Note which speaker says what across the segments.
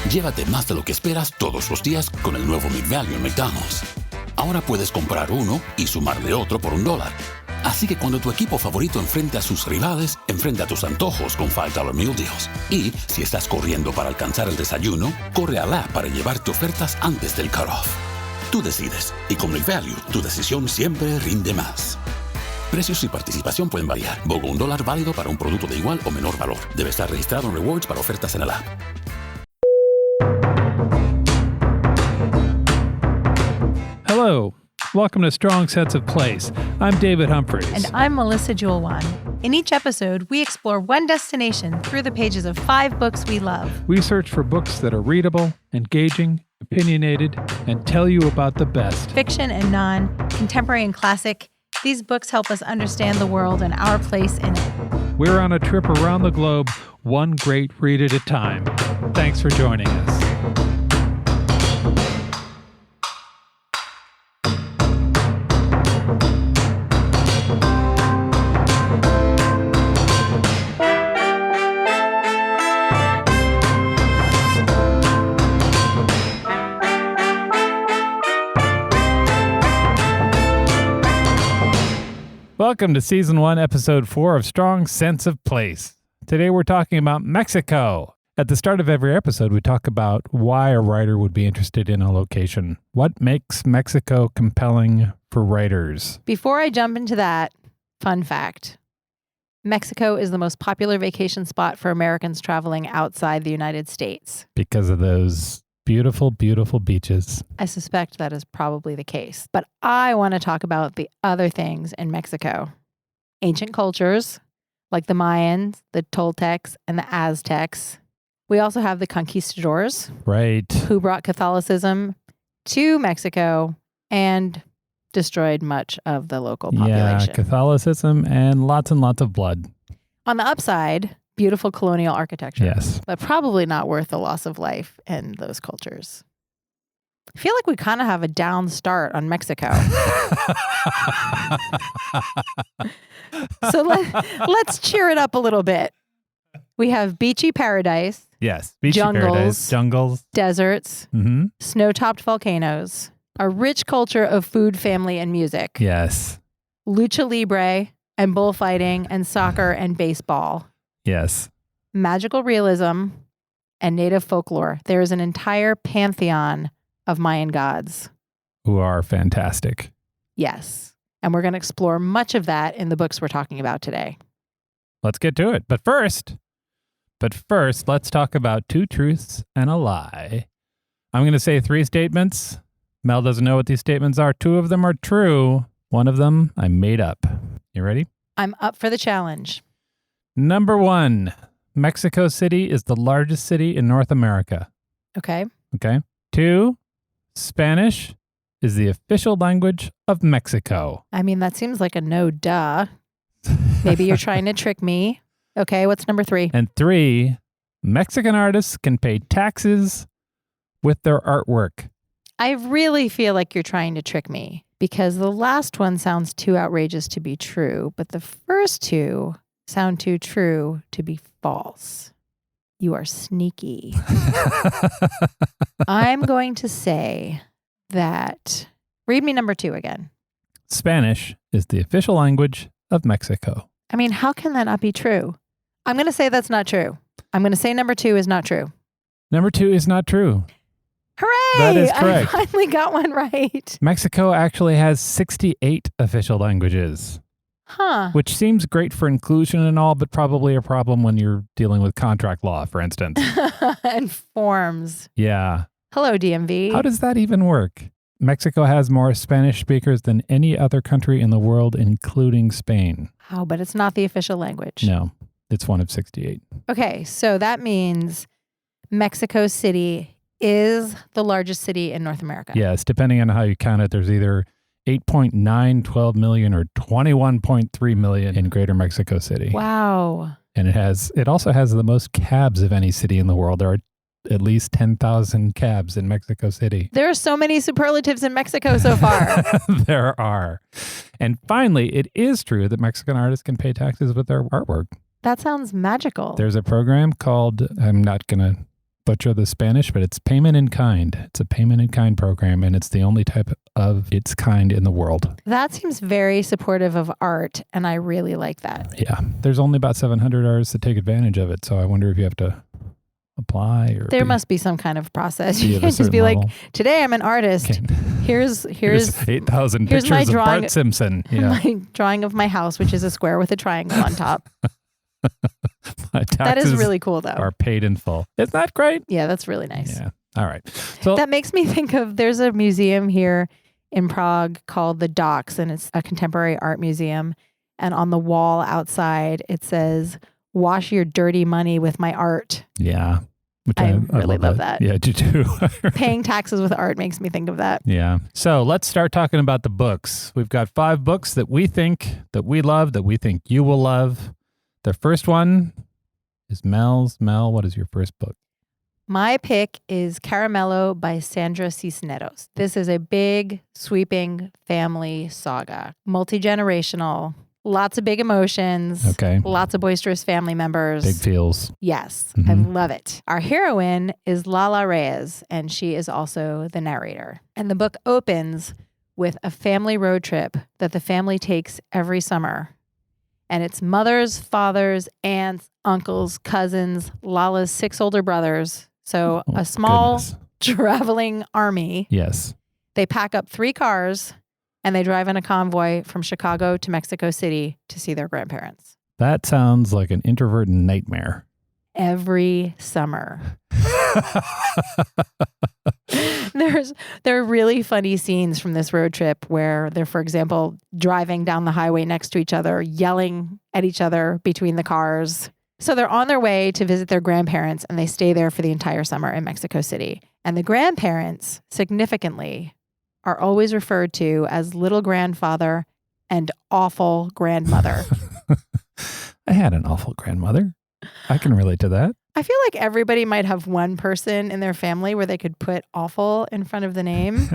Speaker 1: Llévate más de lo que esperas todos los días con el nuevo McValue en McDonald's. Ahora puedes comprar uno y sumarle otro por $1. Así que cuando tu equipo favorito enfrente a sus rivales, enfrenta tus antojos con $5 Meal Deals. Y si estás corriendo para alcanzar el desayuno, corre al app para llevarte ofertas antes del cutoff. Tú decides, y con McValue, tu decisión siempre rinde más. Precios y participación pueden variar. BOGO $1 válido para un producto de igual o menor valor. Debe estar registrado en Rewards para ofertas en el app.
Speaker 2: Hello. Welcome to Strong Sense of Place. I'm David Humphreys.
Speaker 3: And I'm Melissa Jewell-Wan. In each episode, we explore one destination through the pages of 5 books we love.
Speaker 2: We search for books that are readable, engaging, opinionated, and tell you about the best.
Speaker 3: Fiction and non, contemporary and classic. These books help us understand the world and our place in it.
Speaker 2: We're on a trip around the globe, one great read at a time. Thanks for joining us. Welcome to Season 1, Episode 4 of Strong Sense of Place. Today we're talking about Mexico. At the start of every episode, we talk about why a writer would be interested in a location. What makes Mexico compelling for writers?
Speaker 3: Before I jump into that, fun fact. Mexico is the most popular vacation spot for Americans traveling outside the United States.
Speaker 2: Because of those beautiful, beautiful beaches.
Speaker 3: I suspect that is probably the case. But I want to talk about the other things in Mexico. Ancient cultures, like the Mayans, the Toltecs, and the Aztecs. We also have the conquistadors.
Speaker 2: Right.
Speaker 3: Who brought Catholicism to Mexico and destroyed much of the local population.
Speaker 2: Yeah, Catholicism and lots of blood.
Speaker 3: On the upside, beautiful colonial architecture.
Speaker 2: Yes.
Speaker 3: But probably not worth the loss of life in those cultures. I feel like we kind of have a down start on Mexico. So let's cheer it up a little bit. We have beachy paradise.
Speaker 2: Yes. Beachy paradise. Jungles.
Speaker 3: Deserts. Snow-topped volcanoes. A rich culture of food, family, and music.
Speaker 2: Yes.
Speaker 3: Lucha libre and bullfighting and soccer and baseball.
Speaker 2: Yes.
Speaker 3: Magical realism and native folklore. There is an entire pantheon of Mayan gods.
Speaker 2: Who are fantastic.
Speaker 3: Yes. And we're going to explore much of that in the books we're talking about today.
Speaker 2: Let's get to it. But first, let's talk about 2 truths and a lie. I'm going to say 3 statements. Mel doesn't know what these statements are. 2 of them are true. 1 of them I made up. You ready?
Speaker 3: I'm up for the challenge.
Speaker 2: Number 1, Mexico City is the largest city in North America.
Speaker 3: Okay.
Speaker 2: 2, Spanish is the official language of Mexico.
Speaker 3: I mean, that seems like a no duh. Maybe you're trying to trick me. Okay, what's number 3?
Speaker 2: And 3, Mexican artists can pay taxes with their artwork.
Speaker 3: I really feel like you're trying to trick me because the last one sounds too outrageous to be true, but the first 2 sound too true to be false. You are sneaky. I'm going to say that. Read me number 2 again.
Speaker 2: Spanish is the official language of Mexico.
Speaker 3: I mean, how can that not be true? I'm going to say that's not true. I'm going to say number 2 is not true.
Speaker 2: Number 2 is not true.
Speaker 3: Hooray!
Speaker 2: That is correct.
Speaker 3: I finally got one right.
Speaker 2: Mexico actually has 68 official languages.
Speaker 3: Huh.
Speaker 2: Which seems great for inclusion and all, but probably a problem when you're dealing with contract law, for instance.
Speaker 3: And forms.
Speaker 2: Yeah.
Speaker 3: Hello, DMV.
Speaker 2: How does that even work? Mexico has more Spanish speakers than any other country in the world, including Spain.
Speaker 3: Oh, but it's not the official language.
Speaker 2: No, it's one of 68.
Speaker 3: Okay, so that means Mexico City is the largest city in North America.
Speaker 2: Yes, depending on how you count it, there's either 8.912 million or 21.3 million in Greater Mexico City.
Speaker 3: Wow.
Speaker 2: And it also has the most cabs of any city in the world. There are at least 10,000 cabs in Mexico City.
Speaker 3: There are so many superlatives in Mexico so far.
Speaker 2: There are. And finally, it is true that Mexican artists can pay taxes with their artwork.
Speaker 3: That sounds magical.
Speaker 2: There's a program called, I'm not going to butcher the Spanish, but it's payment in kind. It's a payment in kind program, and it's the only type of its kind in the world.
Speaker 3: That seems very supportive of art, and I really like that.
Speaker 2: Yeah. There's only about 700 artists that take advantage of it, so I wonder if you have to apply or
Speaker 3: there must be some kind of process.
Speaker 2: be
Speaker 3: You
Speaker 2: of a
Speaker 3: can't just
Speaker 2: certain
Speaker 3: be
Speaker 2: level.
Speaker 3: like, today I'm an artist.
Speaker 2: Okay.
Speaker 3: Here's
Speaker 2: 8,000
Speaker 3: here's my
Speaker 2: pictures of
Speaker 3: drawing-
Speaker 2: Bart Simpson. Yeah.
Speaker 3: my drawing of my house, which is a square with a triangle on top.
Speaker 2: My
Speaker 3: That is
Speaker 2: taxes
Speaker 3: really cool, though.
Speaker 2: are paid in full. Isn't that great?
Speaker 3: Yeah, that's really nice.
Speaker 2: Yeah. All right. So
Speaker 3: That makes me think of, there's a museum here in Prague called the Docks, and it's a contemporary art museum. And on the wall outside, it says, "Wash your dirty money with my art."
Speaker 2: yeah. Which
Speaker 3: I really love that.
Speaker 2: Yeah, you do.
Speaker 3: Paying taxes with art makes me think of that.
Speaker 2: Yeah. So let's start talking about the books. We've got 5 books that we think, that we love, that we think you will love. The first one is Mel's. Mel, what is your first book?
Speaker 3: My pick is Caramello by Sandra Cisneros. This is a big, sweeping family saga, multi-generational, lots of big emotions,
Speaker 2: Okay.
Speaker 3: lots of boisterous family members.
Speaker 2: Big feels.
Speaker 3: Yes, I love it. Our heroine is Lala Reyes, and she is also the narrator. And the book opens with a family road trip that the family takes every summer. And it's mothers, fathers, aunts, uncles, cousins, Lala's 6 older brothers. So
Speaker 2: Oh,
Speaker 3: a small
Speaker 2: goodness.
Speaker 3: traveling army.
Speaker 2: Yes.
Speaker 3: They pack up 3 cars and they drive in a convoy from Chicago to Mexico City to see their grandparents.
Speaker 2: That sounds like an introvert nightmare.
Speaker 3: Every summer. There are really funny scenes from this road trip where they're, for example, driving down the highway next to each other, yelling at each other between the cars. So they're on their way to visit their grandparents, and they stay there for the entire summer in Mexico City. And the grandparents, significantly, are always referred to as little grandfather and awful grandmother.
Speaker 2: I had an awful grandmother. I can relate to that.
Speaker 3: I feel like everybody might have one person in their family where they could put awful in front of the name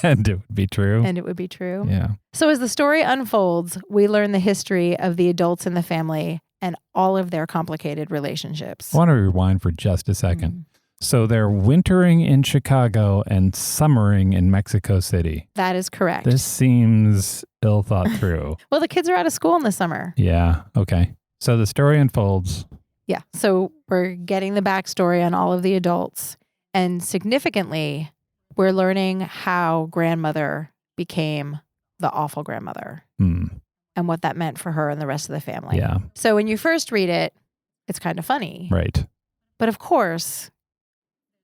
Speaker 2: And it would be true.
Speaker 3: and it would be true.
Speaker 2: Yeah.
Speaker 3: So as the story unfolds, we learn the history of the adults in the family and all of their complicated relationships.
Speaker 2: I want to rewind for just a second. So they're wintering in Chicago and summering in Mexico City.
Speaker 3: That is correct.
Speaker 2: This seems ill thought through.
Speaker 3: Well, the kids are out of school in the summer.
Speaker 2: Yeah. Okay. So the story unfolds.
Speaker 3: Yeah. So we're getting the backstory on all of the adults. And significantly, we're learning how grandmother became the awful grandmother and what that meant for her and the rest of the family.
Speaker 2: Yeah.
Speaker 3: So when you first read it, it's kind of funny.
Speaker 2: Right.
Speaker 3: But of course,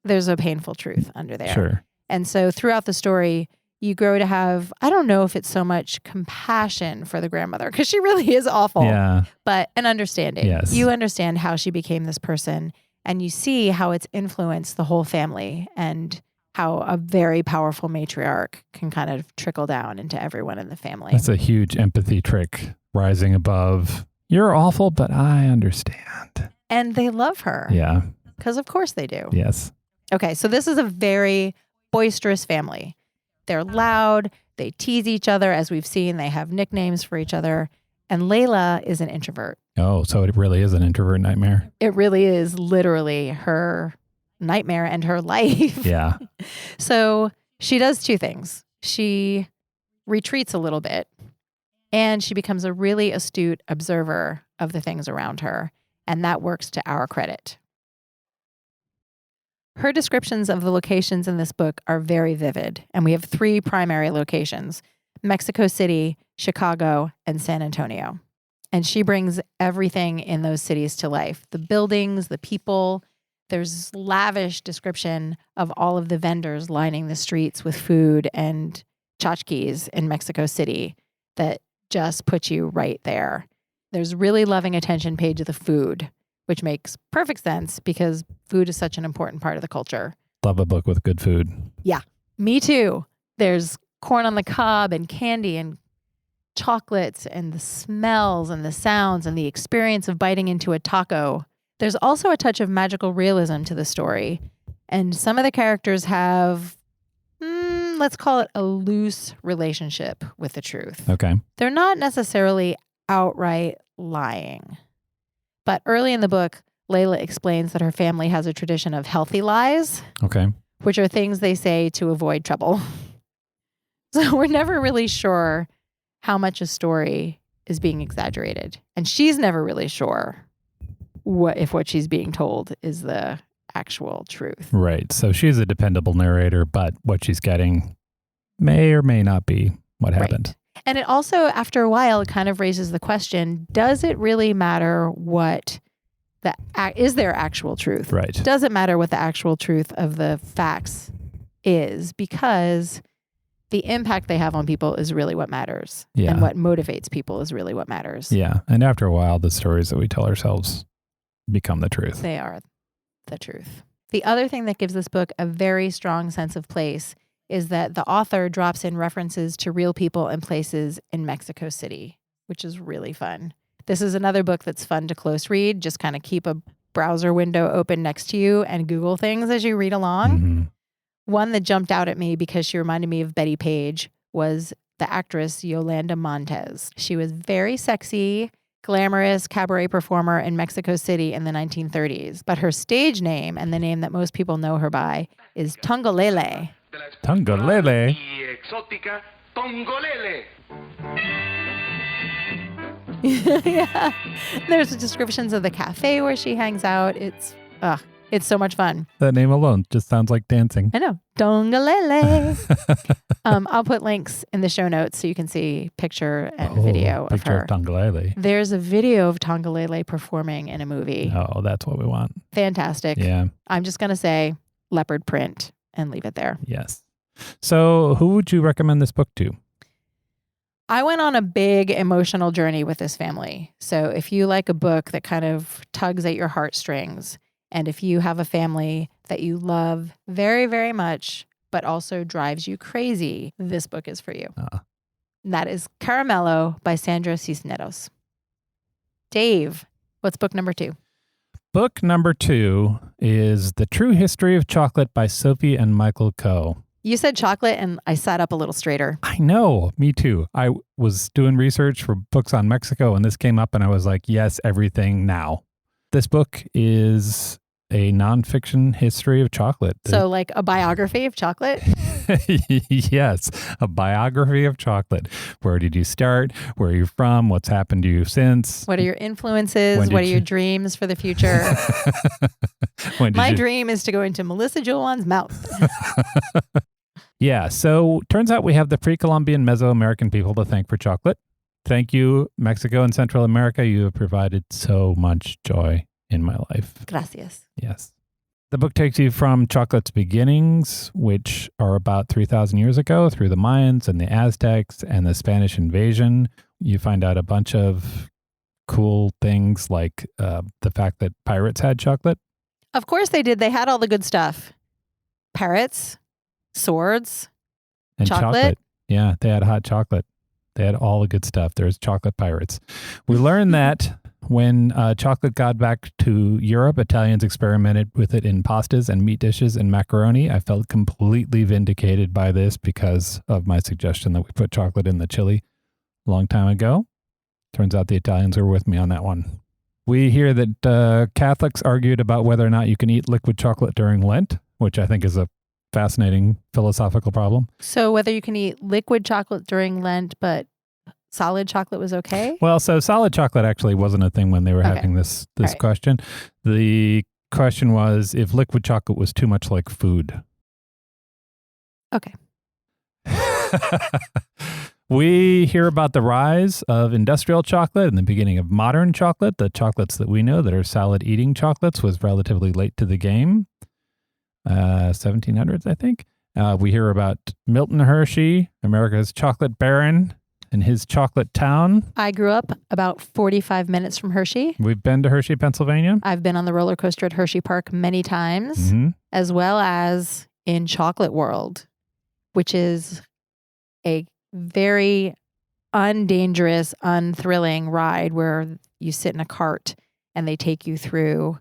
Speaker 3: there's a painful truth under there.
Speaker 2: Sure.
Speaker 3: And so throughout the story, you grow to have, I don't know if it's so much compassion for the grandmother, because she really is awful,
Speaker 2: Yeah.
Speaker 3: but an understanding.
Speaker 2: Yes.
Speaker 3: You understand how she became this person, and you see how it's influenced the whole family and how a very powerful matriarch can kind of trickle down into everyone in the family.
Speaker 2: That's a huge empathy trick, rising above. You're awful, but I understand.
Speaker 3: And they love her.
Speaker 2: Yeah.
Speaker 3: Because of course they do.
Speaker 2: Yes.
Speaker 3: Okay, so this is a very boisterous family. They're loud. They tease each other, as we've seen. They have nicknames for each other. And Layla is an introvert.
Speaker 2: Oh, so it really is an introvert nightmare.
Speaker 3: It really is literally her nightmare and her life.
Speaker 2: Yeah.
Speaker 3: So she does 2 things. She retreats a little bit, and she becomes a really astute observer of the things around her. And that works to our credit. Her descriptions of the locations in this book are very vivid, and we have 3 primary locations: Mexico City, Chicago, and San Antonio. And she brings everything in those cities to life. The buildings, the people. There's lavish description of all of the vendors lining the streets with food and tchotchkes in Mexico City that just put you right there. There's really loving attention paid to the food, which makes perfect sense because food is such an important part of the culture.
Speaker 2: Love a book with good food.
Speaker 3: Yeah, me too. There's corn on the cob and candy and chocolates and the smells and the sounds and the experience of biting into a taco. There's also a touch of magical realism to the story. And some of the characters have, let's call it a loose relationship with the truth.
Speaker 2: Okay.
Speaker 3: They're not necessarily outright lying. But early in the book, Layla explains that her family has a tradition of healthy lies,
Speaker 2: Okay.
Speaker 3: which are things they say to avoid trouble. So we're never really sure how much a story is being exaggerated. And she's never really sure if what she's being told is the actual truth.
Speaker 2: Right. So she's a dependable narrator, but what she's getting may or may not be what happened.
Speaker 3: Right. And it also, after a while, it kind of raises the question, does it really matter what is there actual truth?
Speaker 2: Right.
Speaker 3: Does it matter what the actual truth of the facts is? Because the impact they have on people is really what matters.
Speaker 2: Yeah.
Speaker 3: And what motivates people is really what matters.
Speaker 2: Yeah. And after a while, the stories that we tell ourselves become the truth.
Speaker 3: They are the truth. The other thing that gives this book a very strong sense of place is that the author drops in references to real people and places in Mexico City, which is really fun. This is another book that's fun to close read. Just kind of keep a browser window open next to you and Google things as you read along.
Speaker 2: Mm-hmm.
Speaker 3: One that jumped out at me because she reminded me of Betty Page was the actress Yolanda Montes. She was very sexy, glamorous cabaret performer in Mexico City in the 1930s. But her stage name, and the name that most people know her by, is Tongolele.
Speaker 2: Tongolele.
Speaker 3: Yeah. There's descriptions of the cafe where she hangs out. It's so much fun.
Speaker 2: That name alone just sounds like dancing.
Speaker 3: I know. Tongolele. I'll put links in the show notes so you can see picture and video of
Speaker 2: Picture
Speaker 3: her.
Speaker 2: of Tongolele.
Speaker 3: There's a video of Tongolele performing in a movie.
Speaker 2: Oh, that's what we want.
Speaker 3: Fantastic.
Speaker 2: Yeah.
Speaker 3: I'm just going to say leopard print and leave it there.
Speaker 2: Yes. So who would you recommend this book to?
Speaker 3: I went on a big emotional journey with this family. So if you like a book that kind of tugs at your heartstrings, and if you have a family that you love very, very much, but also drives you crazy, this book is for you. And that is Caramello by Sandra Cisneros. Dave, what's book number 2?
Speaker 2: Book number 2 is The True History of Chocolate by Sophie and Michael Coe.
Speaker 3: You said chocolate, and I sat up a little straighter.
Speaker 2: I know. Me too. I was doing research for books on Mexico, and this came up, and I was like, yes, everything now. This book is a nonfiction history of chocolate.
Speaker 3: So like a biography of chocolate?
Speaker 2: Yes, a biography of chocolate. Where did you start? Where are you from? What's happened to you since?
Speaker 3: What are your influences? What are your dreams for the future? My dream is to go into Melissa Joulon's mouth.
Speaker 2: Yeah, so turns out we have the pre-Columbian Mesoamerican people to thank for chocolate. Thank you, Mexico and Central America. You have provided so much joy in my life.
Speaker 3: Gracias.
Speaker 2: Yes. The book takes you from chocolate's beginnings, which are about 3,000 years ago, through the Mayans and the Aztecs and the Spanish invasion. You find out a bunch of cool things like the fact that pirates had chocolate.
Speaker 3: Of course they did. They had all the good stuff. Parrots, swords,
Speaker 2: and
Speaker 3: chocolate.
Speaker 2: Yeah, they had hot chocolate. They had all the good stuff. There's chocolate pirates. We learned that when chocolate got back to Europe, Italians experimented with it in pastas and meat dishes and macaroni. I felt completely vindicated by this because of my suggestion that we put chocolate in the chili a long time ago. Turns out the Italians were with me on that one. We hear that Catholics argued about whether or not you can eat liquid chocolate during Lent, which I think is a fascinating philosophical problem.
Speaker 3: So whether you can eat liquid chocolate during Lent, but solid chocolate was okay?
Speaker 2: Well, so solid chocolate actually wasn't a thing when they were having this right. question. The question was if liquid chocolate was too much like food.
Speaker 3: Okay.
Speaker 2: We hear about the rise of industrial chocolate and the beginning of modern chocolate. The chocolates that we know that are salad eating chocolates was relatively late to the game. 1700s, I think. We hear about Milton Hershey, America's chocolate baron, and his chocolate town.
Speaker 3: I grew up about 45 minutes from Hershey.
Speaker 2: We've been to Hershey, Pennsylvania.
Speaker 3: I've been on the roller coaster at Hershey Park many times, as well as in Chocolate World, which is a very undangerous, unthrilling ride where you sit in a cart and they take you through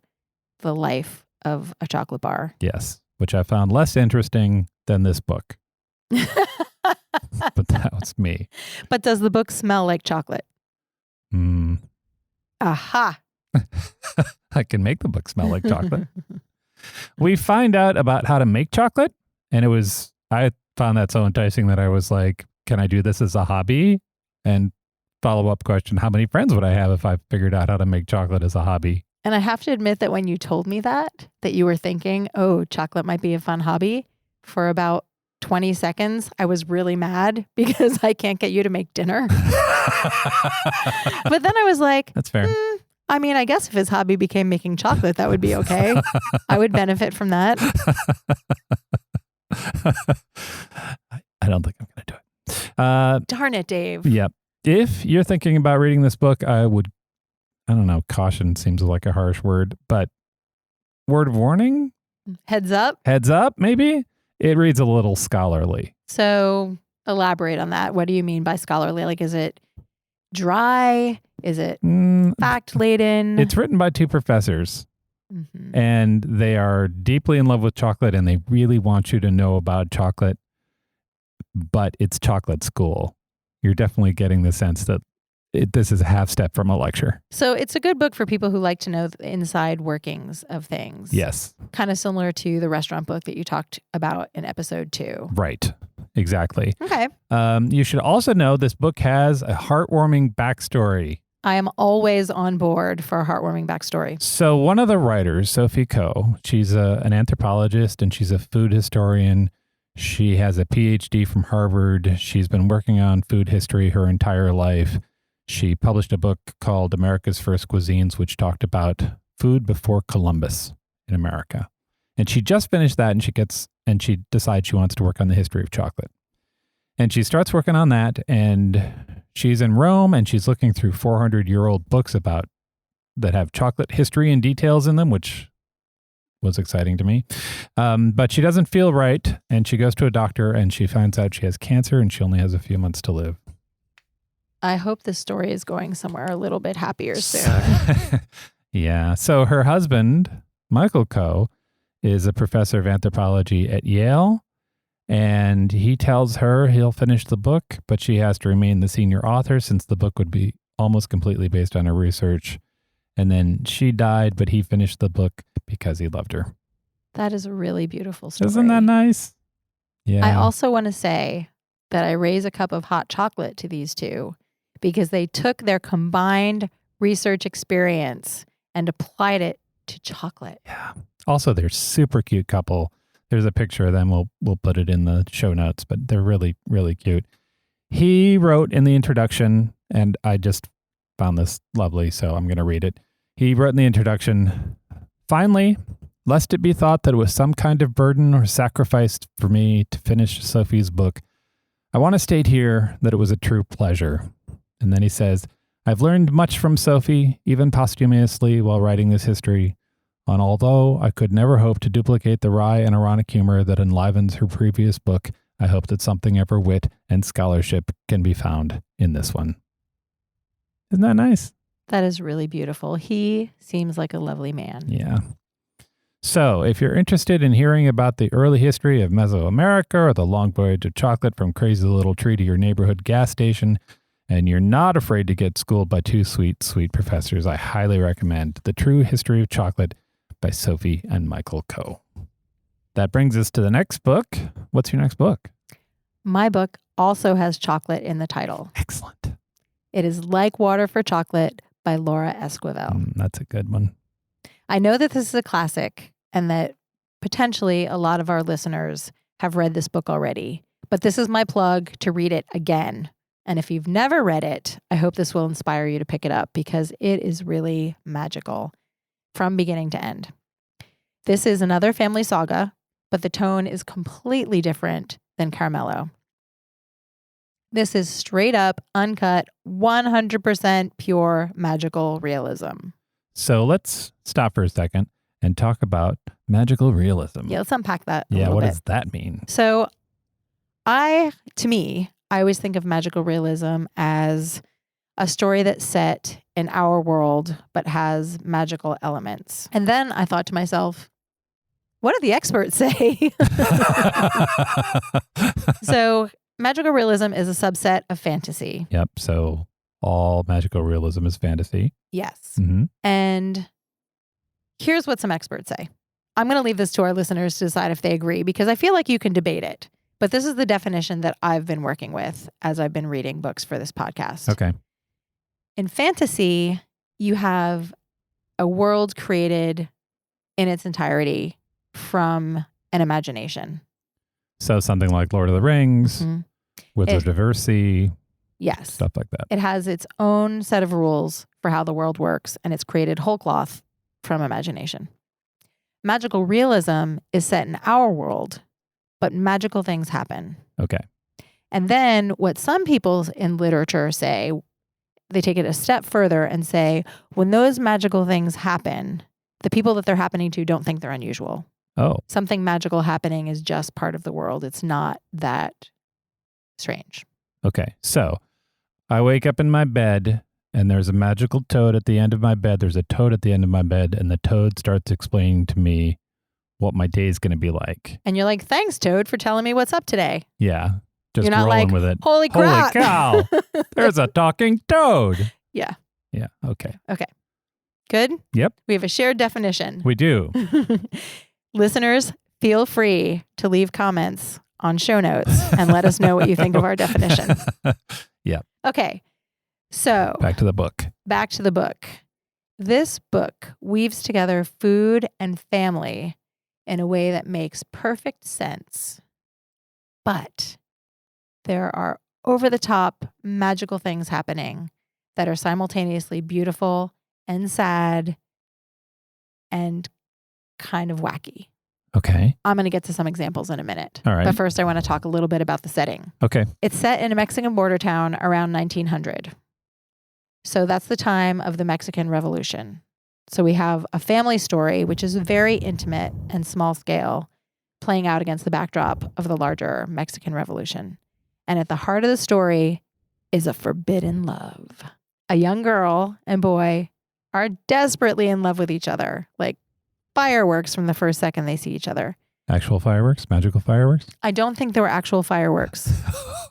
Speaker 3: the life of a chocolate bar.
Speaker 2: Yes, which I found less interesting than this book. But that was me.
Speaker 3: But does the book smell like chocolate?
Speaker 2: Mm.
Speaker 3: Aha.
Speaker 2: I can make the book smell like chocolate. We find out about how to make chocolate. And I found that so enticing that I was like, can I do this as a hobby? And follow-up question, how many friends would I have if I figured out how to make chocolate as a hobby?
Speaker 3: And I have to admit that when you told me that you were thinking, oh, chocolate might be a fun hobby, for about 20 seconds, I was really mad because I can't get you to make dinner. But then I was like,
Speaker 2: that's fair.
Speaker 3: I mean, I guess if his hobby became making chocolate, that would be okay. I would benefit from that.
Speaker 2: I don't think I'm going to do it.
Speaker 3: Darn it, Dave.
Speaker 2: Yep. If you're thinking about reading this book, I don't know, caution seems like a harsh word, but word of warning?
Speaker 3: Heads up?
Speaker 2: Heads up, maybe? It reads a little scholarly.
Speaker 3: So elaborate on that. What do you mean by scholarly? Like, is it dry? Is it fact-laden?
Speaker 2: It's written by two professors, and they are deeply in love with chocolate, and they really want you to know about chocolate, but it's chocolate school. You're definitely getting the sense that this is a half step from a lecture.
Speaker 3: So it's a good book for people who like to know the inside workings of things.
Speaker 2: Yes.
Speaker 3: Kind of similar to the restaurant book that you talked about in episode 2.
Speaker 2: Right. Exactly.
Speaker 3: Okay.
Speaker 2: You should also know this book has a heartwarming backstory.
Speaker 3: I am always on board for a heartwarming backstory.
Speaker 2: So one of the writers, Sophie Coe, she's an anthropologist and she's a food historian. She has a PhD from Harvard. She's been working on food history her entire life. She published a book called America's First Cuisines, which talked about food before Columbus in America. And she just finished that, and she decides she wants to work on the history of chocolate. And she starts working on that, and she's in Rome, and she's looking through 400-year-old books that have chocolate history and details in them, which was exciting to me. But she doesn't feel right, and she goes to a doctor, and she finds out she has cancer, and she only has a few months to live.
Speaker 3: I hope this story is going somewhere a little bit happier soon.
Speaker 2: Yeah. So her husband, Michael Coe, is a professor of anthropology at Yale, and he tells her he'll finish the book, but she has to remain the senior author since the book would be almost completely based on her research. And then she died, but he finished the book because he loved her.
Speaker 3: That is a really beautiful story.
Speaker 2: Isn't that nice? Yeah.
Speaker 3: I also want to say that I raise a cup of hot chocolate to these two because they took their combined research experience and applied it to chocolate.
Speaker 2: Yeah. Also, they're super cute couple. There's a picture of them. We'll put it in the show notes, but they're really, really cute. He wrote in the introduction, and I just found this lovely, so I'm going to read it. He wrote in the introduction, "Finally, lest it be thought that it was some kind of burden or sacrifice for me to finish Sophie's book, I want to state here that it was a true pleasure." And then he says, "I've learned much from Sophie, even posthumously while writing this history. And although I could never hope to duplicate the wry and ironic humor that enlivens her previous book, I hope that something of her wit and scholarship can be found in this one." Isn't that nice?
Speaker 3: That is really beautiful. He seems like a lovely man.
Speaker 2: Yeah. So if you're interested in hearing about the early history of Mesoamerica or the long voyage of chocolate from crazy little tree to your neighborhood gas station, and you're not afraid to get schooled by two sweet, sweet professors, I highly recommend The True History of Chocolate by Sophie and Michael Coe. That brings us to the next book. What's your next book?
Speaker 3: My book also has chocolate in the title.
Speaker 2: Excellent.
Speaker 3: It is Like Water for Chocolate by Laura Esquivel.
Speaker 2: That's a good one.
Speaker 3: I know that this is a classic and that potentially a lot of our listeners have read this book already, but this is my plug to read it again. And if you've never read it, I hope this will inspire you to pick it up because it is really magical from beginning to end. This is another family saga, but the tone is completely different than Caramello. This is straight up, uncut, 100% pure magical realism.
Speaker 2: So let's stop for a second and talk about magical realism.
Speaker 3: Yeah, let's unpack that a
Speaker 2: Yeah,
Speaker 3: little
Speaker 2: what
Speaker 3: bit.
Speaker 2: does that mean?
Speaker 3: So I always think of magical realism as a story that's set in our world, but has magical elements. And then I thought to myself, what do the experts say? So magical realism is a subset of fantasy.
Speaker 2: Yep. So all magical realism is fantasy.
Speaker 3: Yes.
Speaker 2: Mm-hmm.
Speaker 3: And Here's what some experts say. I'm going to leave this to our listeners to decide if they agree, because I feel like you can debate it. But this is the definition that I've been working with as I've been reading books for this podcast.
Speaker 2: Okay.
Speaker 3: In fantasy, you have a world created in its entirety from an imagination.
Speaker 2: So something like Lord of the Rings, Wizard of Earthsea,
Speaker 3: yes,
Speaker 2: stuff like that.
Speaker 3: It has its own set of rules for how the world works, and it's created whole cloth from imagination. Magical realism is set in our world, but magical things happen.
Speaker 2: Okay.
Speaker 3: And then what some people in literature say, they take it a step further and say, when those magical things happen, the people that they're happening to don't think they're unusual.
Speaker 2: Oh.
Speaker 3: Something magical happening is just part of the world. It's not that strange.
Speaker 2: Okay. So I wake up in my bed and there's a magical toad at the end of my bed. There's a toad at the end of my bed, and the toad starts explaining to me what my day is going to be like.
Speaker 3: And you're like, thanks, Toad, for telling me what's up today.
Speaker 2: Yeah. Just
Speaker 3: you're not
Speaker 2: rolling
Speaker 3: like,
Speaker 2: with it.
Speaker 3: Holy crap.
Speaker 2: Holy cow. There's a talking toad.
Speaker 3: Yeah.
Speaker 2: Yeah. Okay.
Speaker 3: Good?
Speaker 2: Yep.
Speaker 3: We have a shared definition.
Speaker 2: We do.
Speaker 3: Listeners, feel free to leave comments on show notes and let us know what you think of our definition.
Speaker 2: Yeah.
Speaker 3: Okay. So
Speaker 2: Back to the book.
Speaker 3: back to the book. This book weaves together food and family in a way that makes perfect sense. But there are over-the-top magical things happening that are simultaneously beautiful and sad and kind of wacky.
Speaker 2: Okay.
Speaker 3: I'm going to get to some examples in a minute.
Speaker 2: All right.
Speaker 3: But first, I want to talk a little bit about the setting.
Speaker 2: Okay.
Speaker 3: It's set in a Mexican border town around 1900. So that's the time of the Mexican Revolution. So we have a family story, which is very intimate and small scale, playing out against the backdrop of the larger Mexican Revolution. And at the heart of the story is a forbidden love. A young girl and boy are desperately in love with each other, like fireworks from the first second they see each other.
Speaker 2: Actual fireworks? Magical fireworks?
Speaker 3: I don't think there were actual fireworks.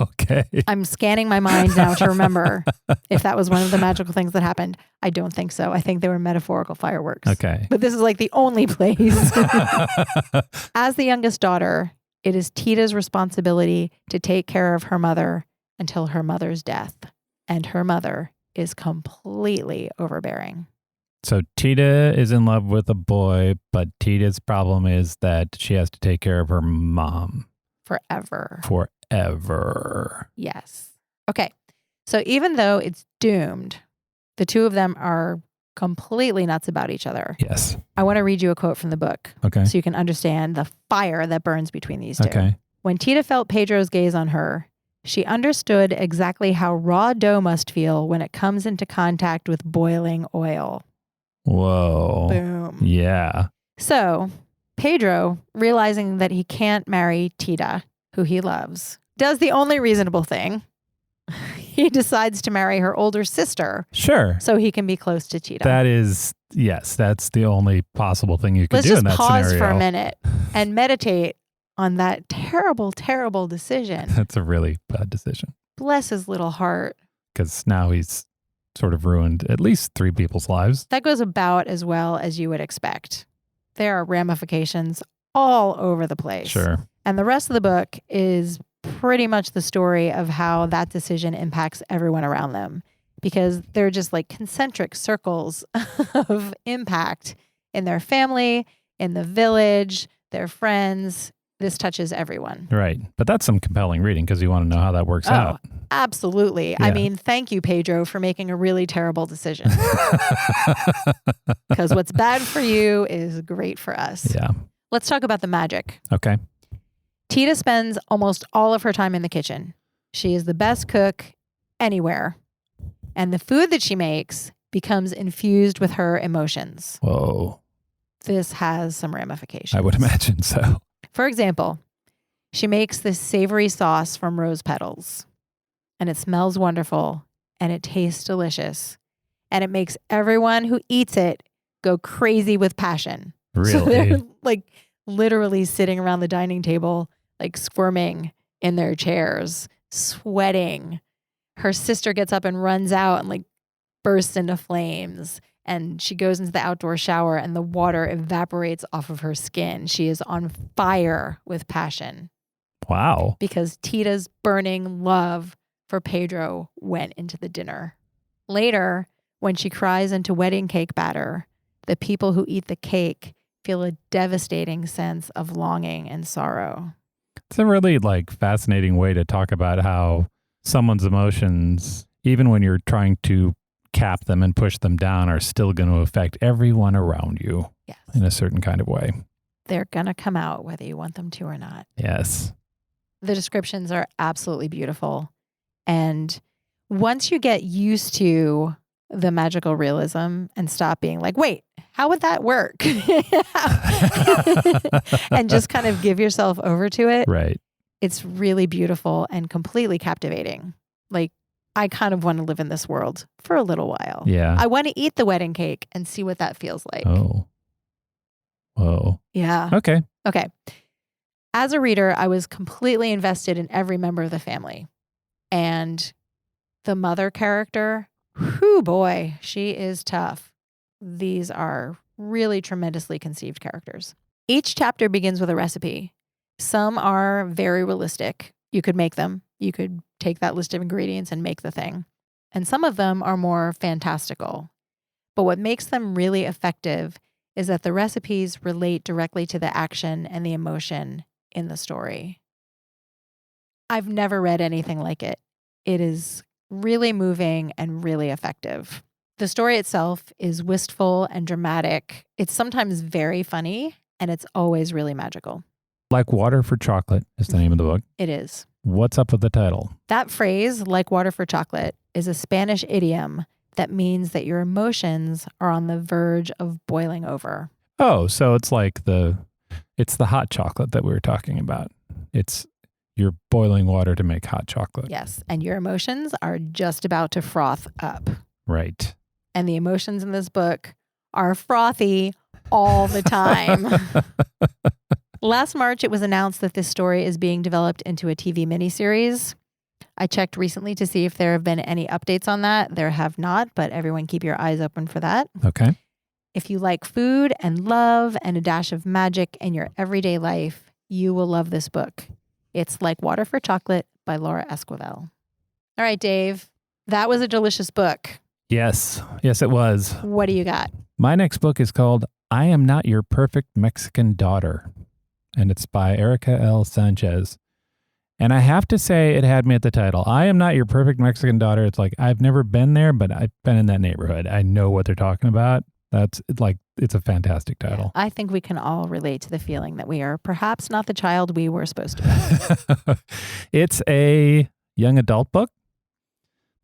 Speaker 2: Okay.
Speaker 3: I'm scanning my mind now to remember if that was one of the magical things that happened. I don't think so. I think they were metaphorical fireworks.
Speaker 2: Okay.
Speaker 3: But this is like the only place. As the youngest daughter, it is Tita's responsibility to take care of her mother until her mother's death. And her mother is completely overbearing.
Speaker 2: So Tita is in love with a boy, but Tita's problem is that she has to take care of her mom.
Speaker 3: Forever.
Speaker 2: Forever.
Speaker 3: Yes. Okay. So even though it's doomed, the two of them are completely nuts about each other.
Speaker 2: Yes.
Speaker 3: I want to read you a quote from the book
Speaker 2: Okay.
Speaker 3: so you can understand the fire that burns between these two.
Speaker 2: Okay.
Speaker 3: When Tita felt Pedro's gaze on her, she understood exactly how raw dough must feel when it comes into contact with boiling oil.
Speaker 2: Whoa.
Speaker 3: Boom.
Speaker 2: Yeah.
Speaker 3: So Pedro, realizing that he can't marry Tita, who he loves, does the only reasonable thing. He decides to marry her older sister
Speaker 2: Sure.
Speaker 3: so he can be close to Tita.
Speaker 2: That is, yes, that's the only possible thing you could
Speaker 3: Let's
Speaker 2: do
Speaker 3: just
Speaker 2: in that
Speaker 3: pause
Speaker 2: scenario.
Speaker 3: for a minute and meditate on that terrible, terrible decision.
Speaker 2: That's a really bad decision
Speaker 3: Bless his little heart.
Speaker 2: because now he's sort of ruined at least 3 people's lives.
Speaker 3: That goes about as well as you would expect. There are ramifications all over the place.
Speaker 2: Sure.
Speaker 3: And the rest of the book is pretty much the story of how that decision impacts everyone around them, because they're just like concentric circles of impact in their family, in the village, their friends. This touches everyone.
Speaker 2: Right. But that's some compelling reading because you want to know how that works out.
Speaker 3: Absolutely. I
Speaker 2: Yeah.
Speaker 3: mean, thank you, Pedro, for making a really terrible decision. Because what's bad for you is great for us.
Speaker 2: Yeah.
Speaker 3: Let's talk about the magic.
Speaker 2: Okay.
Speaker 3: Tita spends almost all of her time in the kitchen. She is the best cook anywhere. And the food that she makes becomes infused with her emotions.
Speaker 2: Whoa.
Speaker 3: This has some ramifications.
Speaker 2: I would imagine so.
Speaker 3: For example, she makes this savory sauce from rose petals. And it smells wonderful. And it tastes delicious. And it makes everyone who eats it go crazy with passion.
Speaker 2: Really?
Speaker 3: So they're like literally sitting around the dining table, like squirming in their chairs, sweating. Her sister gets up and runs out and like bursts into flames. and she goes into the outdoor shower and the water evaporates off of her skin. She is on fire with passion.
Speaker 2: Wow.
Speaker 3: Because Tita's burning love for Pedro went into the dinner. Later, when she cries into wedding cake batter, the people who eat the cake feel a devastating sense of longing and sorrow.
Speaker 2: It's a really fascinating way to talk about how someone's emotions, even when you're trying to cap them and push them down, are still going to affect everyone around you in a certain kind of way.
Speaker 3: They're going to come out whether you want them to or not.
Speaker 2: Yes.
Speaker 3: The descriptions are absolutely beautiful. And once you get used to the magical realism and stop being like, wait, how would that work? And just kind of give yourself over to it.
Speaker 2: Right.
Speaker 3: It's really beautiful and completely captivating. I kind of want to live in this world for a little while.
Speaker 2: Yeah.
Speaker 3: I want to eat the wedding cake and see what that feels like.
Speaker 2: Oh. Whoa.
Speaker 3: Yeah.
Speaker 2: Okay.
Speaker 3: As a reader, I was completely invested in every member of the family. And the mother character, whoo boy, she is tough. These are really tremendously conceived characters. Each chapter begins with a recipe. Some are very realistic. You could make them. You could take that list of ingredients and make the thing. And some of them are more fantastical. But what makes them really effective is that the recipes relate directly to the action and the emotion in the story. I've never read anything like it. It is really moving and really effective. The story itself is wistful and dramatic. It's sometimes very funny, and it's always really magical.
Speaker 2: Like Water for Chocolate is the name of the book.
Speaker 3: It is.
Speaker 2: What's up with the title?
Speaker 3: That phrase, like water for chocolate, is a Spanish idiom that means that your emotions are on the verge of boiling over.
Speaker 2: Oh, so it's it's the hot chocolate that we were talking about. It's you're boiling water to make hot chocolate.
Speaker 3: Yes, and your emotions are just about to froth up.
Speaker 2: Right.
Speaker 3: And the emotions in this book are frothy all the time. Last March, it was announced that this story is being developed into a TV miniseries. I checked recently to see if there have been any updates on that. There have not, but everyone keep your eyes open for that.
Speaker 2: Okay.
Speaker 3: If you like food and love and a dash of magic in your everyday life, you will love this book. It's Like Water for Chocolate by Laura Esquivel. All right, Dave, that was a delicious book.
Speaker 2: Yes. Yes, it was.
Speaker 3: What do you got?
Speaker 2: My next book is called I Am Not Your Perfect Mexican Daughter, and it's by Erica L. Sanchez. And I have to say it had me at the title. I Am Not Your Perfect Mexican Daughter. It's like, I've never been there, but I've been in that neighborhood. I know what they're talking about. It's a fantastic title.
Speaker 3: I think we can all relate to the feeling that we are perhaps not the child we were supposed to be.
Speaker 2: It's a young adult book.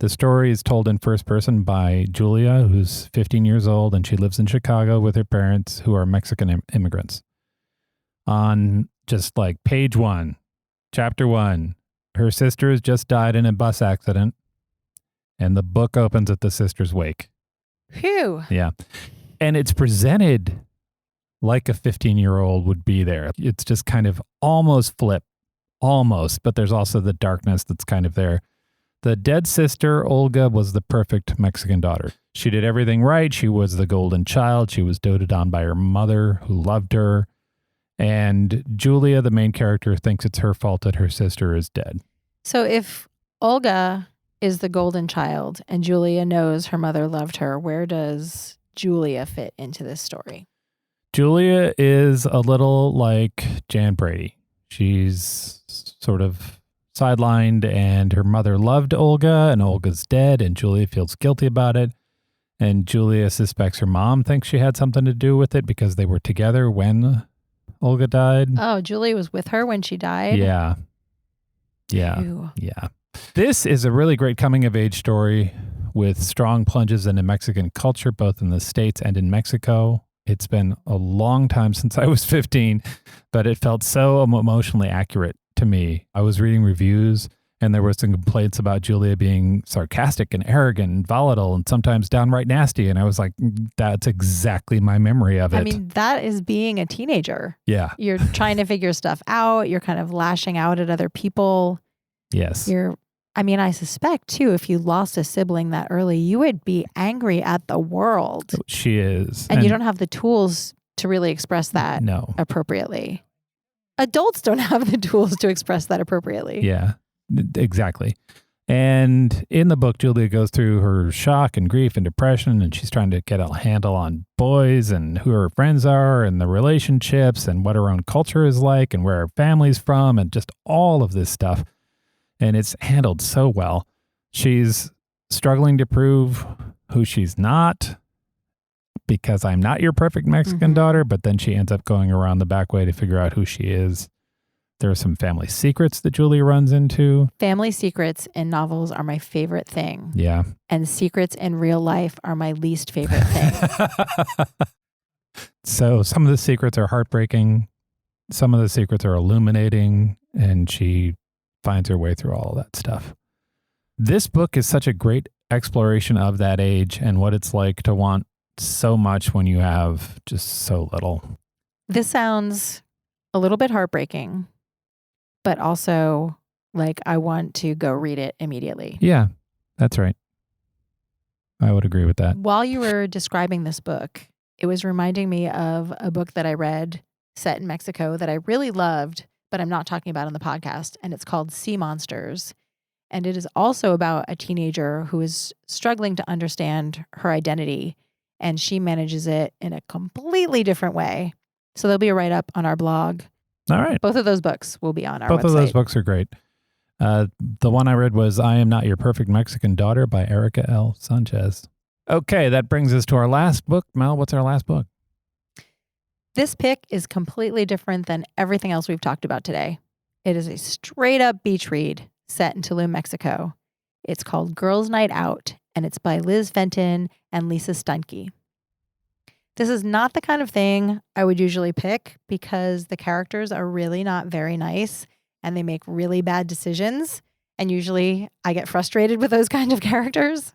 Speaker 2: The story is told in first person by Julia, who's 15 years old, and she lives in Chicago with her parents, who are Mexican immigrants. On just page 1, chapter 1, her sister has just died in a bus accident, and the book opens at the sister's wake.
Speaker 3: Phew.
Speaker 2: Yeah. And it's presented like a 15-year-old would be there. It's just kind of almost but there's also the darkness that's kind of there. The dead sister, Olga, was the perfect Mexican daughter. She did everything right. She was the golden child. She was doted on by her mother, who loved her. And Julia, the main character, thinks it's her fault that her sister is dead.
Speaker 3: So if Olga is the golden child and Julia knows her mother loved her, where does Julia fit into this story?
Speaker 2: Julia is a little like Jan Brady. She's sort of sidelined, and her mother loved Olga, and Olga's dead, and Julia feels guilty about it. And Julia suspects her mom thinks she had something to do with it because they were together when Olga died.
Speaker 3: Oh, Julia was with her when she died?
Speaker 2: Yeah.
Speaker 3: Ew.
Speaker 2: Yeah. This is a really great coming-of-age story with strong plunges into Mexican culture, both in the States and in Mexico. It's been a long time since I was 15, but it felt so emotionally accurate to me. I was reading reviews, and there were some complaints about Julia being sarcastic and arrogant and volatile and sometimes downright nasty. And I was like, that's exactly my memory of it.
Speaker 3: I mean, that is being a teenager.
Speaker 2: Yeah.
Speaker 3: You're trying to figure stuff out. You're kind of lashing out at other people.
Speaker 2: Yes.
Speaker 3: You're I mean, I suspect too, if you lost a sibling that early, you would be angry at the world.
Speaker 2: She is.
Speaker 3: And you don't have the tools to really express that appropriately. Adults don't have the tools to express that appropriately.
Speaker 2: Yeah, exactly. And in the book, Julia goes through her shock and grief and depression, and she's trying to get a handle on boys and who her friends are and the relationships and what her own culture is like and where her family's from and just all of this stuff. And it's handled so well. She's struggling to prove who she's not because I'm not your perfect Mexican daughter, but then she ends up going around the back way to figure out who she is. There are some family secrets that Julia runs into.
Speaker 3: Family secrets in novels are my favorite thing.
Speaker 2: Yeah.
Speaker 3: And secrets in real life are my least favorite thing.
Speaker 2: So some of the secrets are heartbreaking. Some of the secrets are illuminating, and she finds her way through all of that stuff. This book is such a great exploration of that age and what it's like to want so much when you have just so little.
Speaker 3: This sounds a little bit heartbreaking, but also like I want to go read it immediately.
Speaker 2: Yeah, that's right. I would agree with that.
Speaker 3: While you were describing this book, it was reminding me of a book that I read set in Mexico that I really loved, but I'm not talking about on the podcast. And it's called Sea Monsters. And it is also about a teenager who is struggling to understand her identity. And she manages it in a completely different way. So there'll be a write-up on our blog.
Speaker 2: All right.
Speaker 3: Both of those books will be on our website.
Speaker 2: Both of those books are great. The one I read was I Am Not Your Perfect Mexican Daughter by Erica L. Sanchez. Okay, that brings us to our last book. Mel, what's our last book?
Speaker 3: This pick is completely different than everything else we've talked about today. It is a straight-up beach read set in Tulum, Mexico. It's called Girls' Night Out, and it's by Liz Fenton and Lisa Stunkey. This is not the kind of thing I would usually pick because the characters are really not very nice and they make really bad decisions. And usually I get frustrated with those kind of characters.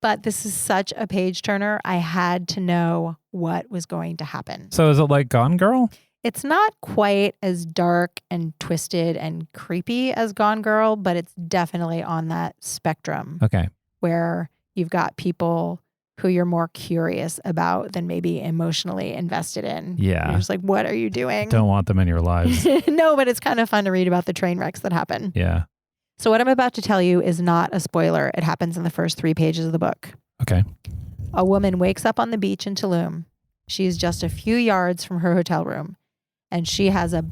Speaker 3: But this is such a page turner. I had to know what was going to happen.
Speaker 2: So is it like Gone Girl?
Speaker 3: It's not quite as dark and twisted and creepy as Gone Girl, but it's definitely on that spectrum.
Speaker 2: Okay.
Speaker 3: Where you've got people who you're more curious about than maybe emotionally invested in.
Speaker 2: Yeah.
Speaker 3: You're just like, what are you doing?
Speaker 2: Don't want them in your lives.
Speaker 3: No, but it's kind of fun to read about the train wrecks that happen.
Speaker 2: Yeah.
Speaker 3: So what I'm about to tell you is not a spoiler. It happens in the first 3 pages of the book.
Speaker 2: Okay.
Speaker 3: A woman wakes up on the beach in Tulum. She's just a few yards from her hotel room, and she has a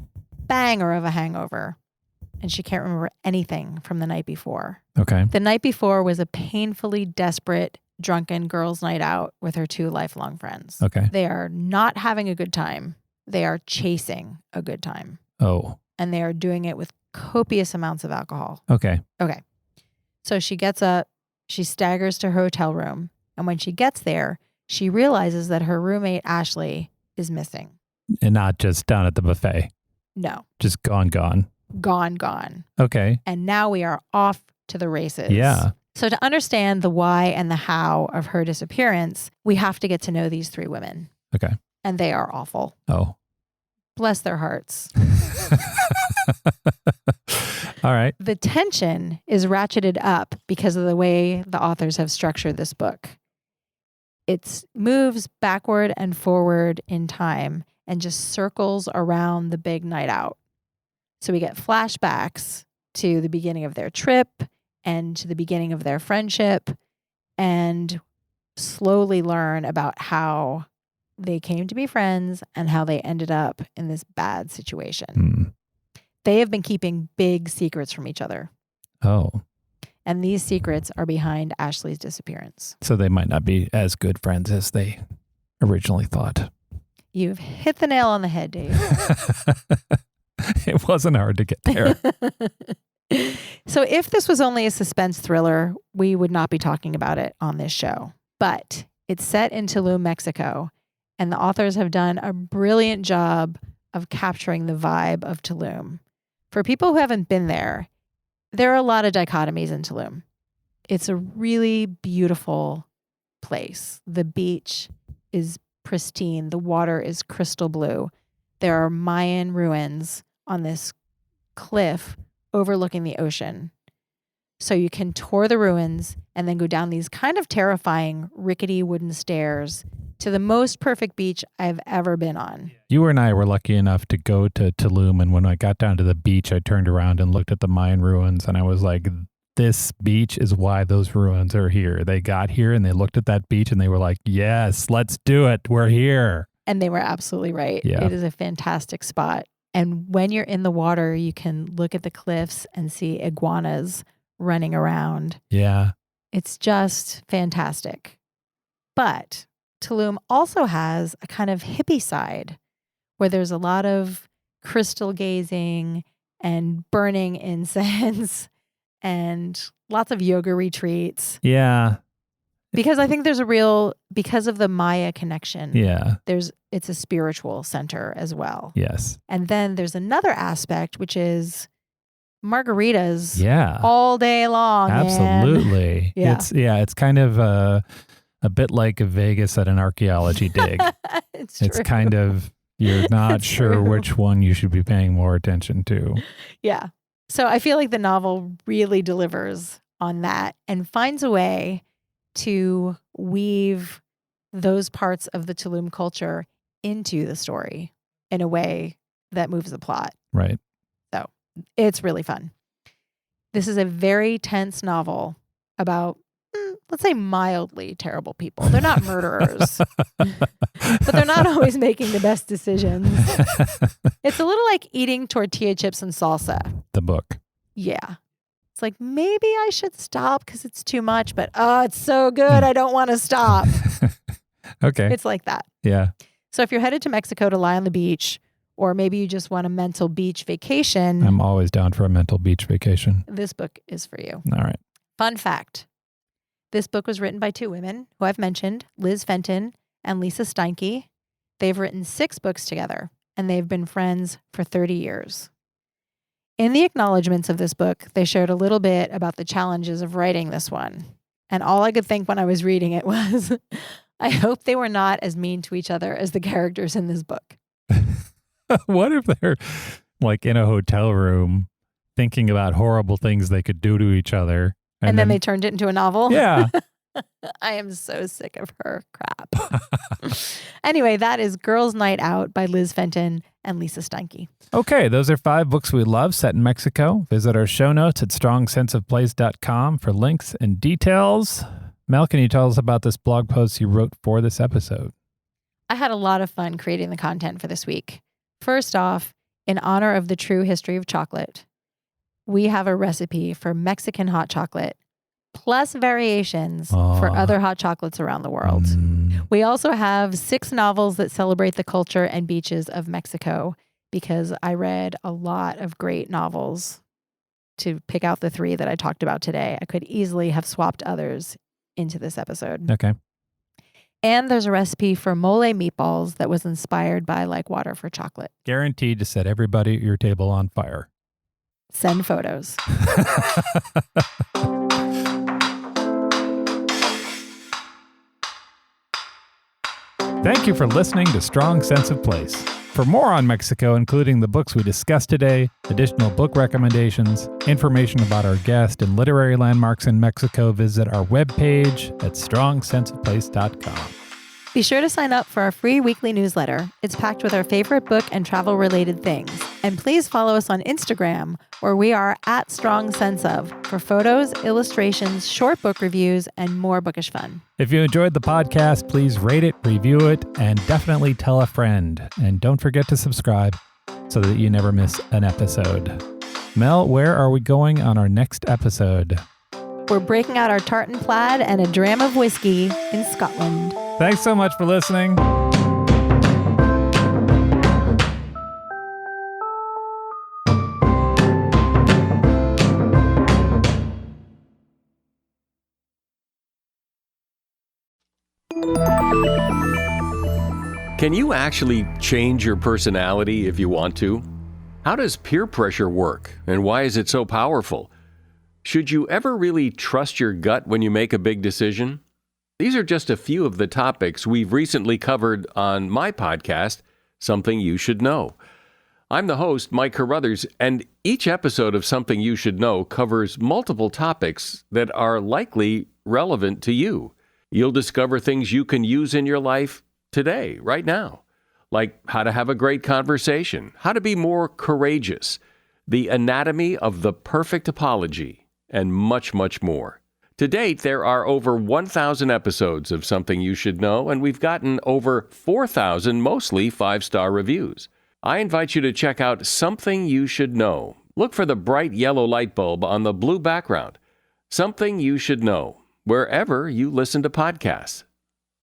Speaker 3: banger of a hangover, and she can't remember anything from the night before.
Speaker 2: Okay.
Speaker 3: The night before was a painfully desperate, drunken girls' night out with her 2 lifelong friends.
Speaker 2: Okay.
Speaker 3: They are not having a good time. They are chasing a good time.
Speaker 2: Oh.
Speaker 3: And they are doing it with copious amounts of alcohol.
Speaker 2: Okay.
Speaker 3: Okay. So she gets up, she staggers to her hotel room, and when she gets there, she realizes that her roommate, Ashley, is missing.
Speaker 2: And not just down at the buffet.
Speaker 3: No.
Speaker 2: Just gone.
Speaker 3: Gone.
Speaker 2: Okay.
Speaker 3: And now we are off to the races.
Speaker 2: Yeah.
Speaker 3: So to understand the why and the how of her disappearance, we have to get to know these 3 women.
Speaker 2: Okay.
Speaker 3: And they are awful.
Speaker 2: Oh.
Speaker 3: Bless their hearts.
Speaker 2: All right.
Speaker 3: The tension is ratcheted up because of the way the authors have structured this book. It moves backward and forward in time and just circles around the big night out. So we get flashbacks to the beginning of their trip and to the beginning of their friendship, and slowly learn about how they came to be friends and how they ended up in this bad situation. They have been keeping big secrets from each other.
Speaker 2: Oh.
Speaker 3: And these secrets are behind Ashley's disappearance.
Speaker 2: So they might not be as good friends as they originally thought.
Speaker 3: You've hit the nail on the head, Dave.
Speaker 2: It wasn't hard to get there.
Speaker 3: So if this was only a suspense thriller, we would not be talking about it on this show. But it's set in Tulum, Mexico, and the authors have done a brilliant job of capturing the vibe of Tulum. For people who haven't been there are a lot of dichotomies in Tulum. It's a really beautiful place. The beach is pristine. The water is crystal blue. There are Mayan ruins on this cliff overlooking the ocean. So you can tour the ruins and then go down these kind of terrifying rickety wooden stairs to the most perfect beach I've ever been on.
Speaker 2: You and I were lucky enough to go to Tulum, and when I got down to the beach, I turned around and looked at the Mayan ruins, and I was like, this beach is why those ruins are here. They got here and they looked at that beach and they were like, yes, let's do it. We're here.
Speaker 3: And they were absolutely right.
Speaker 2: Yeah.
Speaker 3: It is a fantastic spot. And when you're in the water, you can look at the cliffs and see iguanas running around.
Speaker 2: Yeah.
Speaker 3: It's just fantastic. But Tulum also has a kind of hippie side where there's a lot of crystal gazing and burning incense and lots of yoga retreats.
Speaker 2: Yeah.
Speaker 3: Because I think there's because of the Maya connection.
Speaker 2: Yeah.
Speaker 3: It's a spiritual center as well.
Speaker 2: Yes.
Speaker 3: And then there's another aspect, which is margaritas.
Speaker 2: Yeah.
Speaker 3: All day long.
Speaker 2: Absolutely.
Speaker 3: Yeah.
Speaker 2: It's kind of a bit like Vegas at an archaeology dig.
Speaker 3: It's
Speaker 2: It's
Speaker 3: true.
Speaker 2: kind of, you're not
Speaker 3: It's
Speaker 2: sure
Speaker 3: true.
Speaker 2: which one you should be paying more attention to.
Speaker 3: Yeah. So I feel like the novel really delivers on that and finds a way to weave those parts of the Tulum culture into the story in a way that moves the plot.
Speaker 2: Right.
Speaker 3: So it's really fun. This is a very tense novel about, let's say, mildly terrible people. They're not murderers, but they're not always making the best decisions. It's a little like eating tortilla chips and salsa.
Speaker 2: The book.
Speaker 3: Yeah. It's like, maybe I should stop because it's too much, but it's so good. I don't want to stop.
Speaker 2: Okay.
Speaker 3: It's like that.
Speaker 2: Yeah.
Speaker 3: So if you're headed to Mexico to lie on the beach, or maybe you just want a mental beach vacation,
Speaker 2: I'm always down for a mental beach vacation.
Speaker 3: this book is for you.
Speaker 2: All right.
Speaker 3: Fun fact. This book was written by two women who I've mentioned, Liz Fenton and Lisa Steinke. They've written 6 books together, and they've been friends for 30 years. In the acknowledgments of this book, they shared a little bit about the challenges of writing this one. And all I could think when I was reading it was, I hope they were not as mean to each other as the characters in this book.
Speaker 2: What if they're like in a hotel room thinking about horrible things they could do to each other?
Speaker 3: And then they turned it into a novel?
Speaker 2: Yeah.
Speaker 3: I am so sick of her crap. Anyway, that is Girls' Night Out by Liz Fenton and Lisa Steinke.
Speaker 2: Okay, those are 5 books we love set in Mexico. Visit our show notes at strongsenseofplace.com for links and details. Mel, can you tell us about this blog post you wrote for this episode?
Speaker 3: I had a lot of fun creating the content for this week. First off, in honor of the true history of chocolate, we have a recipe for Mexican hot chocolate, plus variations for other hot chocolates around the world. We also have 6 novels that celebrate the culture and beaches of Mexico, because I read a lot of great novels to pick out the 3 that I talked about today. I could easily have swapped others into this episode.
Speaker 2: Okay.
Speaker 3: And there's a recipe for mole meatballs that was inspired by like water for chocolate.
Speaker 2: Guaranteed to set everybody at your table on fire.
Speaker 3: Send photos.
Speaker 2: Thank you for listening to Strong Sense of Place. For more on Mexico, including the books we discussed today, additional book recommendations, information about our guest, and literary landmarks in Mexico, visit our webpage at strongsenseofplace.com.
Speaker 3: Be sure to sign up for our free weekly newsletter. It's packed with our favorite book and travel-related things. And please follow us on Instagram, where we are at Strong Sense Of, for photos, illustrations, short book reviews, and more bookish fun.
Speaker 2: If you enjoyed the podcast, please rate it, review it, and definitely tell a friend. And don't forget to subscribe so that you never miss an episode. Mel, where are we going on our next episode?
Speaker 3: We're breaking out our tartan plaid and a dram of whiskey in Scotland.
Speaker 2: Thanks so much for listening.
Speaker 4: Can you actually change your personality if you want to? How does peer pressure work, and why is it so powerful? Should you ever really trust your gut when you make a big decision? These are just a few of the topics we've recently covered on my podcast, Something You Should Know. I'm the host, Mike Carruthers, and each episode of Something You Should Know covers multiple topics that are likely relevant to you. You'll discover things you can use in your life today, right now, like how to have a great conversation, how to be more courageous, the anatomy of the perfect apology, and much, much more. To date, there are over 1,000 episodes of Something You Should Know, and we've gotten over 4,000 mostly 5-star reviews. I invite you to check out Something You Should Know. Look for the bright yellow light bulb on the blue background. Something You Should Know, wherever you listen to podcasts.